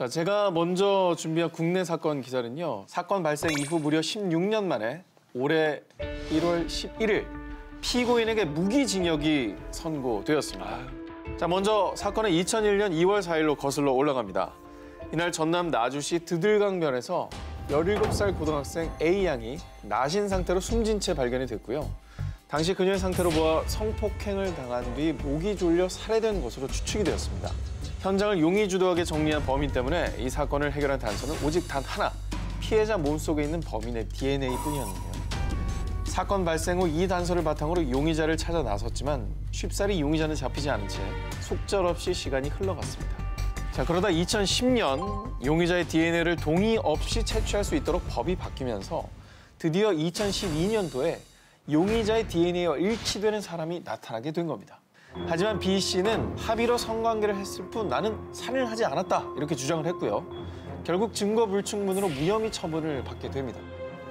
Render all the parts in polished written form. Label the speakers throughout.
Speaker 1: 자, 제가 먼저 준비한 국내 사건 기사는요. 사건 발생 이후 무려 16년 만에 올해 1월 11일 피고인에게 무기징역이 선고되었습니다. 자, 먼저 사건은 2001년 2월 4일로 거슬러 올라갑니다. 이날 전남 나주시 드들강변에서 17살 고등학생 A양이 나신 상태로 숨진 채 발견이 됐고요. 당시 그녀의 상태로 보아 성폭행을 당한 뒤 목이 졸려 살해된 것으로 추측이 되었습니다. 현장을 용의주도하게 정리한 범인 때문에 이 사건을 해결한 단서는 오직 단 하나, 피해자 몸속에 있는 범인의 DNA뿐이었는데요. 사건 발생 후 이 단서를 바탕으로 용의자를 찾아 나섰지만 쉽사리 용의자는 잡히지 않은 채 속절없이 시간이 흘러갔습니다. 자, 그러다 2010년 용의자의 DNA를 동의 없이 채취할 수 있도록 법이 바뀌면서 드디어 2012년도에 용의자의 DNA와 일치되는 사람이 나타나게 된 겁니다. 하지만 B 씨는 합의로 성관계를 했을 뿐 나는 살인을 하지 않았다 이렇게 주장을 했고요. 결국 증거 불충분으로 무혐의 처분을 받게 됩니다.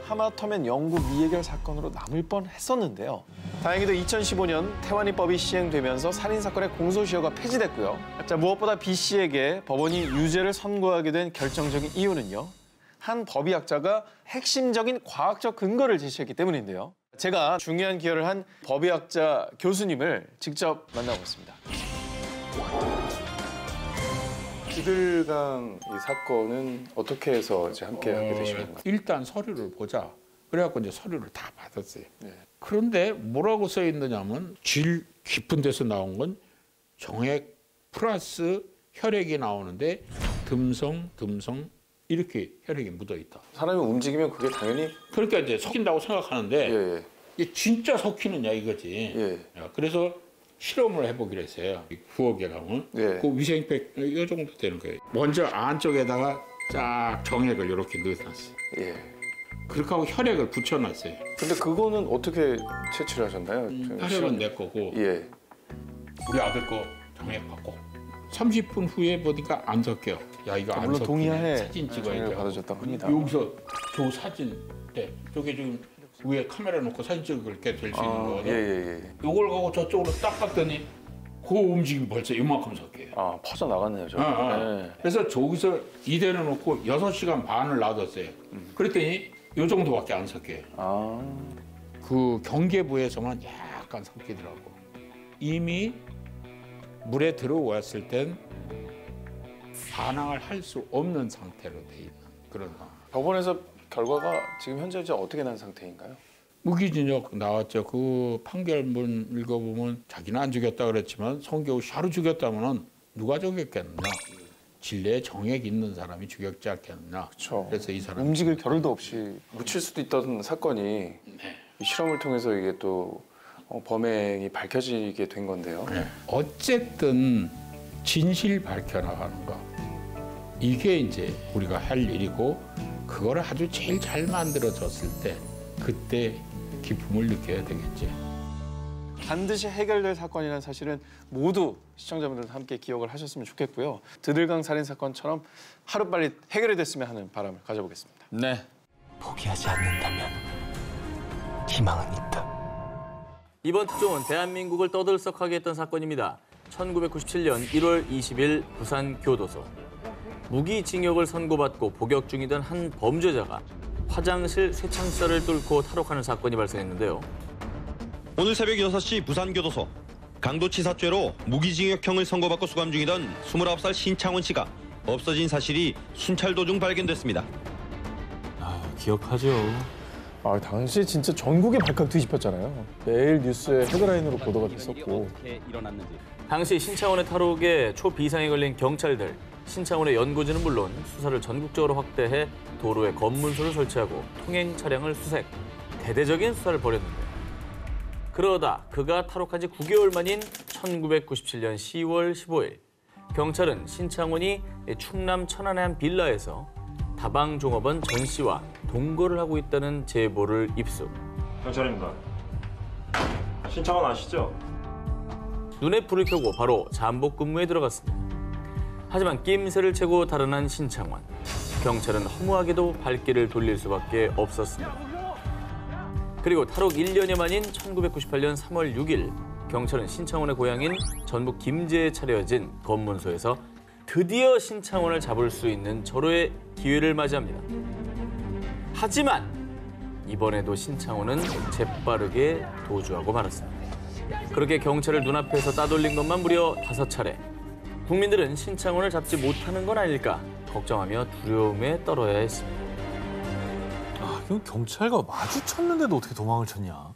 Speaker 1: 하마터면 영구 미해결 사건으로 남을 뻔했었는데요. 다행히도 2015년 태완이법이 시행되면서 살인사건의 공소시효가 폐지됐고요. 자, 무엇보다 B 씨에게 법원이 유죄를 선고하게 된 결정적인 이유는요. 한 법의학자가 핵심적인 과학적 근거를 제시했기 때문인데요. 제가 중요한 기여를 한 법의학자 교수님을 직접 만나보겠습니다.
Speaker 2: 드들강 이 사건은 어떻게 해서 이제 함께 하게 되신 건가요?
Speaker 3: 일단 서류를 보자. 그래갖고 이제 서류를 다 받았어요.
Speaker 2: 네.
Speaker 3: 그런데 뭐라고 써 있느냐면 질 깊은 데서 나온 건 정액 플러스 혈액이 나오는데 듬성 이렇게 혈액이 묻어 있다.
Speaker 2: 사람이 움직이면 그게 당연히
Speaker 3: 그러니까 이제 섞인다고 생각하는데
Speaker 2: 예.
Speaker 3: 이게 진짜 섞이느냐 이거지.
Speaker 2: 예.
Speaker 3: 그래서 실험을 해보기로 했어요. 부엌이라고.
Speaker 2: 예.
Speaker 3: 그 위생팩 이 정도 되는 거예요. 먼저 안쪽에다가 쫙 정액을 이렇게 넣어놨어요.
Speaker 2: 예.
Speaker 3: 그렇게 하고 혈액을 붙여놨어요.
Speaker 2: 근데 그거는 어떻게 채취를 하셨나요?
Speaker 3: 혈액은 내 거고
Speaker 2: 예.
Speaker 3: 우리 아들 거 정액 받고 30분 후에 보니까 안 섞여. 야 이거 안
Speaker 1: 물론
Speaker 3: 섞이네.
Speaker 1: 동의하에
Speaker 3: 사진 찍어야
Speaker 1: 정액을
Speaker 3: 돼.
Speaker 1: 받아줬다고 합니다.
Speaker 3: 여기서 저 사진 때 저게 지금 위에 카메라 놓고 사진 찍을 게 될 수 있는 거거든.
Speaker 2: 예.
Speaker 3: 요걸 가고 저쪽으로 딱 봤더니 그 움직임 벌써 이만큼 섞여요.
Speaker 2: 아, 퍼져 나갔네요, 저. 예.
Speaker 3: 그래서 저기서 이대로 놓고 6시간 반을 놔뒀어요. 그랬더니 요 정도밖에 안 섞여요.
Speaker 2: 아.
Speaker 3: 그 경계부에서만 약간 섞이더라고. 이미 물에 들어왔을 땐 반항을 할 수 없는 상태로 돼 있는 그런 상황.
Speaker 2: 법원에서 결과가 지금 현재 어떻게 난 상태인가요?
Speaker 3: 무기징역 나왔죠. 그 판결문 읽어보면 자기는 안 죽였다 그랬지만 성경우 씨하루 죽였다면은 누가 죽였겠느냐. 진례에 정액 있는 사람이 죽였지 않겠느냐.
Speaker 2: 그렇죠.
Speaker 3: 그래서 이 사람
Speaker 1: 움직일 겨를도 없이
Speaker 2: 묻힐 수도 있던 사건이 이 실험을 통해서 이게 또 범행이 밝혀지게 된 건데요.
Speaker 3: 어쨌든 진실 밝혀나가는 거 이게 이제 우리가 할 일이고 그거를 아주 제일 잘 만들어졌을 때 그때 기쁨을 느껴야 되겠지.
Speaker 1: 반드시 해결될 사건이라는 사실은 모두 시청자분들도 함께 기억을 하셨으면 좋겠고요. 드들강 살인 사건처럼 하루빨리 해결이 됐으면 하는 바람을 가져보겠습니다.
Speaker 4: 네.
Speaker 5: 포기하지 않는다면 희망은 있다.
Speaker 4: 이번 특종은 대한민국을 떠들썩하게 했던 사건입니다. 1997년 1월 20일 부산 교도소. 무기징역을 선고받고 복역 중이던 한 범죄자가 화장실 쇠창살을 뚫고 탈옥하는 사건이 발생했는데요.
Speaker 6: 오늘 새벽 6시 부산교도소. 강도치사죄로 무기징역형을 선고받고 수감 중이던 29살 신창원 씨가 없어진 사실이 순찰 도중 발견됐습니다.
Speaker 4: 기억하죠.
Speaker 1: 당시 진짜 전국에 발칵 뒤집혔잖아요. 매일 뉴스에 헤드라인으로 보도가 됐었고.
Speaker 4: 당시 신창원의 탈옥에 초비상에 걸린 경찰들. 신창원의 연고지는 물론 수사를 전국적으로 확대해 도로에 검문소를 설치하고 통행 차량을 수색, 대대적인 수사를 벌였는데 그러다 그가 탈옥한 지 9개월 만인 1997년 10월 15일 경찰은 신창원이 충남 천안의 한 빌라에서 다방종업원 전 씨와 동거를 하고 있다는 제보를 입수.
Speaker 7: 경찰입니다. 신창원 아시죠?
Speaker 4: 눈에 불을 켜고 바로 잠복 근무에 들어갔습니다. 하지만 낌새를 채고 달아난 신창원. 경찰은 허무하게도 발길을 돌릴 수밖에 없었습니다. 그리고 탈옥 1년여 만인 1998년 3월 6일 경찰은 신창원의 고향인 전북 김제에 차려진 검문소에서 드디어 신창원을 잡을 수 있는 절호의 기회를 맞이합니다. 하지만 이번에도 신창원은 재빠르게 도주하고 말았습니다. 그렇게 경찰을 눈앞에서 따돌린 것만 무려 5차례. 국민들은 신창원을 잡지 못하는 건 아닐까 걱정하며 두려움에 떨어야 했습니다.
Speaker 8: 아, 그럼 경찰과 마주쳤는데도 어떻게 도망을 쳤냐.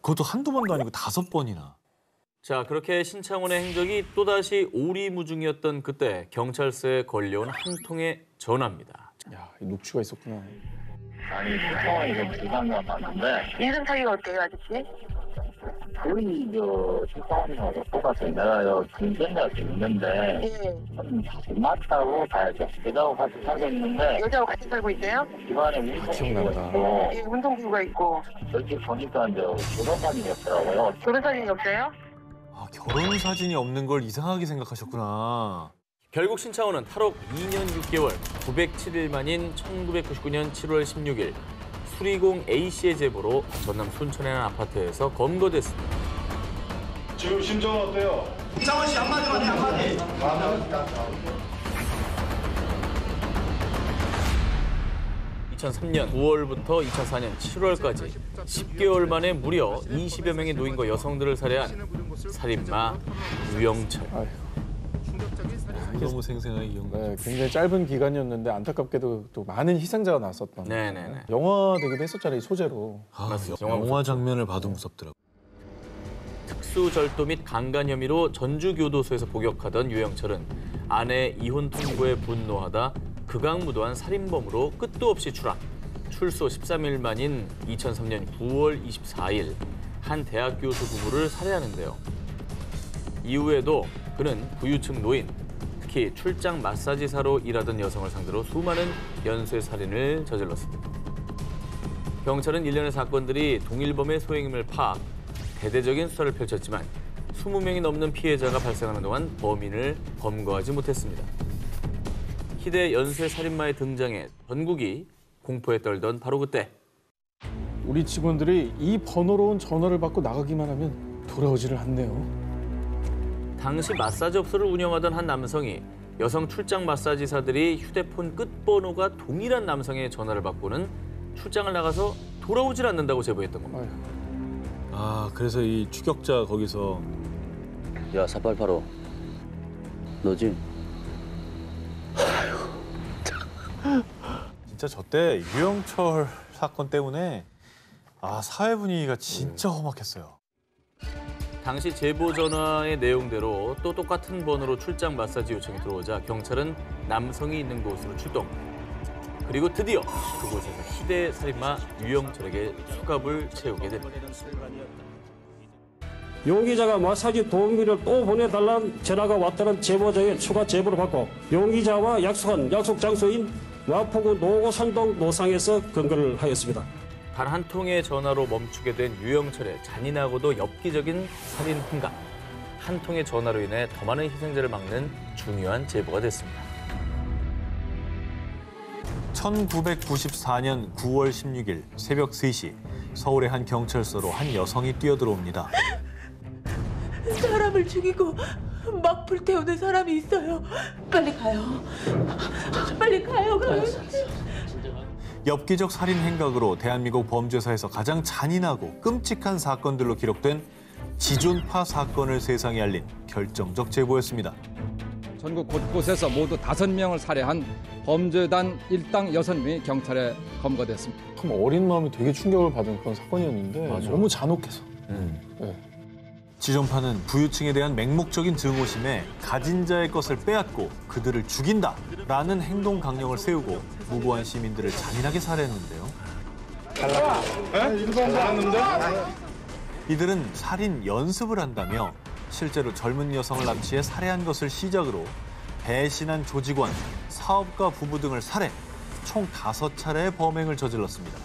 Speaker 8: 그것도 한두 번도 아니고 5번이나.
Speaker 4: 자, 그렇게 신창원의 행적이 또다시 오리무중이었던 그때 경찰서에 걸려온 한 통의 전화입니다.
Speaker 1: 야, 이 녹취가 있었구나.
Speaker 9: 아니, 신청원이 좀 불가능한 맞는데.
Speaker 10: 인성 차이가 어때요, 아저씨?
Speaker 9: 거의 신청원이랑 똑같아요. 내가 경쟁자가 있는데.
Speaker 10: 예.
Speaker 9: 맞다고 봐야죠. 여자하고 같이 살고 있는데.
Speaker 10: 여자하고 같이 살고 있어요?
Speaker 9: 집안에 운송기구가 있고.
Speaker 10: 예, 운송기구가 있고.
Speaker 9: 여기 보니까 이제 결혼사진이 없더라고요.
Speaker 10: 결혼사진이 없어요?
Speaker 8: 아, 결혼 사진이 없는 걸 이상하게 생각하셨구나.
Speaker 4: 결국 신창원은 탈옥 2년 6개월 907일 만인 1999년 7월 16일 수리공 A씨의 제보로 전남 순천의 한 아파트에서 검거됐습니다.
Speaker 7: 지금 심정은 어때요?
Speaker 11: 신창원 씨 한마디만 해, 한마디.
Speaker 4: 2003년 9월부터 2004년 7월까지 10개월 만에 무려 20여 명의 노인과 여성들을 살해한 살인마 유영철.
Speaker 8: 너무 생생하게 기억나.
Speaker 1: 네, 굉장히 짧은 기간이었는데 안타깝게도 또 많은 희생자가 났었던.
Speaker 4: 네네네.
Speaker 1: 영화되기도 했었잖아요, 이 소재로.
Speaker 8: 아,
Speaker 4: 맞습니다.
Speaker 8: 영화 장면을 봐도 무섭더라고.
Speaker 4: 특수절도 및 강간 혐의로 전주교도소에서 복역하던 유영철은 아내 이혼 통보에 분노하다 극악무도한 살인범으로 끝도 없이 추락. 출소 13일 만인 2003년 9월 24일 한 대학 교수 부부를 살해하는데요. 이후에도 그는 부유층 노인, 특히 출장 마사지사로 일하던 여성을 상대로 수많은 연쇄 살인을 저질렀습니다. 경찰은 일련의 사건들이 동일범의 소행임을 파악, 대대적인 수사를 펼쳤지만 20명이 넘는 피해자가 발생하는 동안 범인을 검거하지 못했습니다. 희대 연쇄 살인마의 등장에 전국이 공포에 떨던 바로 그때.
Speaker 1: 우리 직원들이 이 번호로 온 전화를 받고 나가기만 하면 돌아오지를 않네요.
Speaker 4: 당시 마사지 업소를 운영하던 한 남성이 여성 출장 마사지사들이 휴대폰 끝번호가 동일한 남성의 전화를 받고는 출장을 나가서 돌아오질 않는다고 제보했던 겁니다.
Speaker 8: 아, 그래서 이 추격자 거기서
Speaker 12: 야, 4885. 너지?
Speaker 8: 진짜 저때 유영철 사건 때문에 사회 분위기가 진짜 험악했어요.
Speaker 4: 당시 제보 전화의 내용대로 또 똑같은 번호로 출장 마사지 요청이 들어오자 경찰은 남성이 있는 곳으로 출동. 그리고 드디어 그곳에서 희대 살인마 유영철에게 수갑을 채우게 됩니다.
Speaker 13: 용기자가 마사지 도우미를 또 보내달라는 전화가 왔다는 제보자의 추가 제보를 받고 용기자와 약속한 약속 장소인 마포구 노고산동 노상에서 검거를 하였습니다.
Speaker 4: 단 한 통의 전화로 멈추게 된 유영철의 잔인하고도 엽기적인 살인 행각. 한 통의 전화로 인해 더 많은 희생자를 막는 중요한 제보가 됐습니다.
Speaker 8: 1994년 9월 16일 새벽 3시 서울의 한 경찰서로 한 여성이 뛰어들어옵니다.
Speaker 14: 사람을 죽이고 막 불태우는 사람이 있어요. 빨리 가요. 빨리 가요.
Speaker 8: 엽기적 살인 행각으로 대한민국 범죄사에서 가장 잔인하고 끔찍한 사건들로 기록된 지존파 사건을 세상에 알린 결정적 제보였습니다.
Speaker 15: 전국 곳곳에서 모두 5명을 살해한 범죄단 일당 6명이 경찰에 검거됐습니다.
Speaker 1: 참 어린 마음이 되게 충격을 받은 그런 사건이었는데 너무 잔혹해서. 네.
Speaker 8: 지존파는 부유층에 대한 맹목적인 증오심에 가진 자의 것을 빼앗고 그들을 죽인다라는 행동 강령을 세우고 무고한 시민들을 잔인하게 살해했는데요. 이들은 살인 연습을 한다며 실제로 젊은 여성을 납치해 살해한 것을 시작으로 배신한 조직원, 사업가 부부 등을 살해 총 5차례의 범행을 저질렀습니다.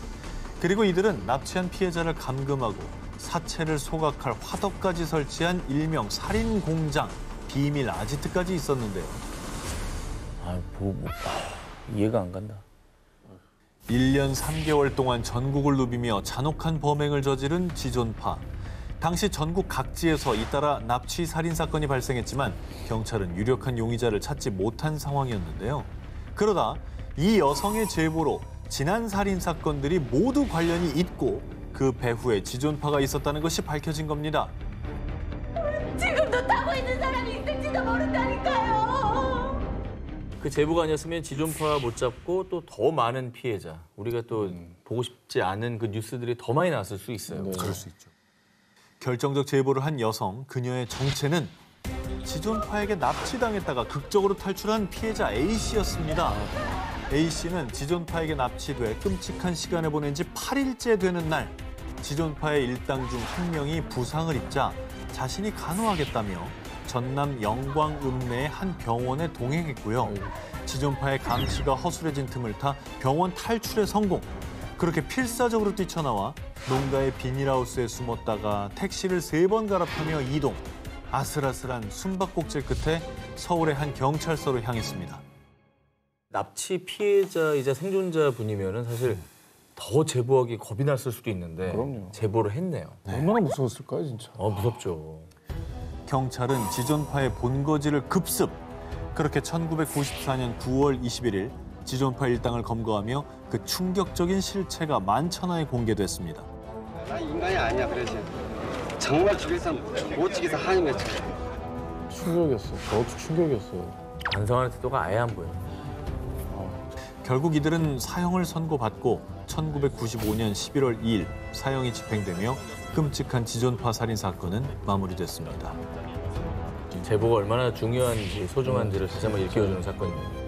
Speaker 8: 그리고 이들은 납치한 피해자를 감금하고 사체를 소각할 화덕까지 설치한 일명 살인 공장, 비밀 아지트까지 있었는데요.
Speaker 4: 이해가 안 간다.
Speaker 8: 1년 3개월 동안 전국을 누비며 잔혹한 범행을 저지른 지존파. 당시 전국 각지에서 잇따라 납치 살인 사건이 발생했지만 경찰은 유력한 용의자를 찾지 못한 상황이었는데요. 그러다 이 여성의 제보로 지난 살인 사건들이 모두 관련이 있고 그 배후에 지존파가 있었다는 것이 밝혀진 겁니다.
Speaker 14: 지금도 타고 있는 사람이 있을지도 모른다니까요.
Speaker 4: 그 제보가 아니었으면 지존파 못 잡고 또 더 많은 피해자, 우리가 또 보고 싶지 않은 그 뉴스들이 더 많이 나왔을 수 있어요.
Speaker 8: 그럴 수 있죠. 결정적 제보를 한 여성, 그녀의 정체는 지존파에게 납치당했다가 극적으로 탈출한 피해자 A씨였습니다. A씨는 지존파에게 납치돼 끔찍한 시간을 보낸 지 8일째 되는 날, 지존파의 일당 중 한 명이 부상을 입자 자신이 간호하겠다며 전남 영광읍 내의 한 병원에 동행했고요. 지존파의 감시가 허술해진 틈을 타 병원 탈출에 성공. 그렇게 필사적으로 뛰쳐나와 농가의 비닐하우스에 숨었다가 택시를 3번 갈아타며 이동. 아슬아슬한 숨바꼭질 끝에 서울의 한 경찰서로 향했습니다.
Speaker 4: 납치 피해자이자 생존자 분이면은 사실 더 제보하기 겁이 났을 수도 있는데 제보를 했네요.
Speaker 2: 얼마나 무서웠을까요, 진짜?
Speaker 4: 무섭죠.
Speaker 8: 경찰은 지존파의 본거지를 급습. 그렇게 1994년 9월 21일 지존파 일당을 검거하며 그 충격적인 실체가 만천하에 공개됐습니다.
Speaker 16: 난 인간이 아니야, 그러지. 정말 죽여서 못 죽여서 한이 맺혀.
Speaker 2: 충격이었어. 저도 충격이었어요.
Speaker 4: 반성하는 태도가 아예 안 보여.
Speaker 8: 결국 이들은 사형을 선고받고 1995년 11월 2일 사형이 집행되며 끔찍한 지존파 살인 사건은 마무리됐습니다.
Speaker 4: 제보가 얼마나 중요한지 소중한지를 다시 한번 일깨워주는 사건입니다.